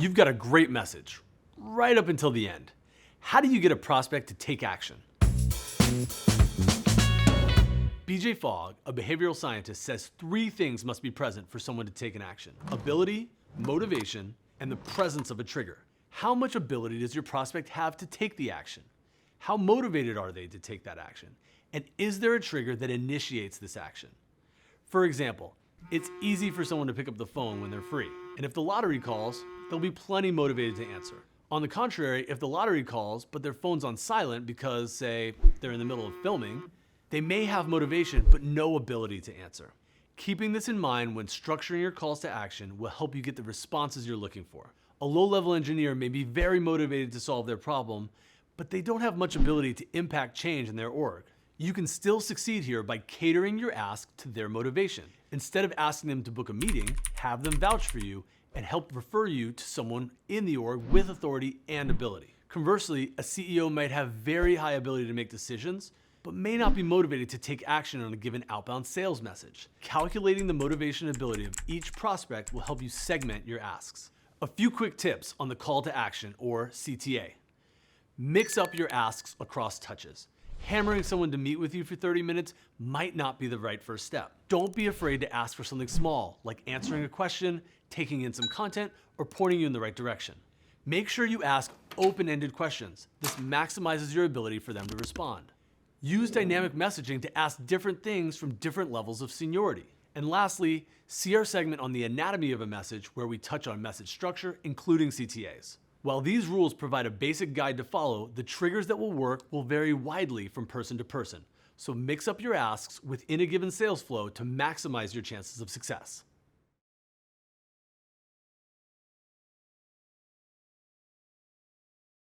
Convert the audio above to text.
You've got a great message, right up until the end. How do you get a prospect to take action? BJ Fogg, a behavioral scientist, says 3 things must be present for someone to take an action: ability, motivation, and the presence of a trigger. How much ability does your prospect have to take the action? How motivated are they to take that action? And is there a trigger that initiates this action? For example, it's easy for someone to pick up the phone when they're free, and if the lottery calls, they'll be plenty motivated to answer. On the contrary, if the lottery calls, but their phone's on silent because, say, they're in the middle of filming, they may have motivation but no ability to answer. Keeping this in mind when structuring your calls to action will help you get the responses you're looking for. A low-level engineer may be very motivated to solve their problem, but they don't have much ability to impact change in their org. You can still succeed here by catering your ask to their motivation. Instead of asking them to book a meeting, have them vouch for you and help refer you to someone in the org with authority and ability. Conversely, a CEO might have very high ability to make decisions, but may not be motivated to take action on a given outbound sales message. Calculating the motivation and ability of each prospect will help you segment your asks. A few quick tips on the call to action, or CTA. Mix up your asks across touches. Hammering someone to meet with you for 30 minutes might not be the right first step. Don't be afraid to ask for something small, like answering a question, taking in some content, or pointing you in the right direction. Make sure you ask open-ended questions. This maximizes your ability for them to respond. Use dynamic messaging to ask different things from different levels of seniority. And lastly, see our segment on the anatomy of a message where we touch on message structure, including CTAs. While these rules provide a basic guide to follow, the triggers that will work will vary widely from person to person. So mix up your asks within a given sales flow to maximize your chances of success.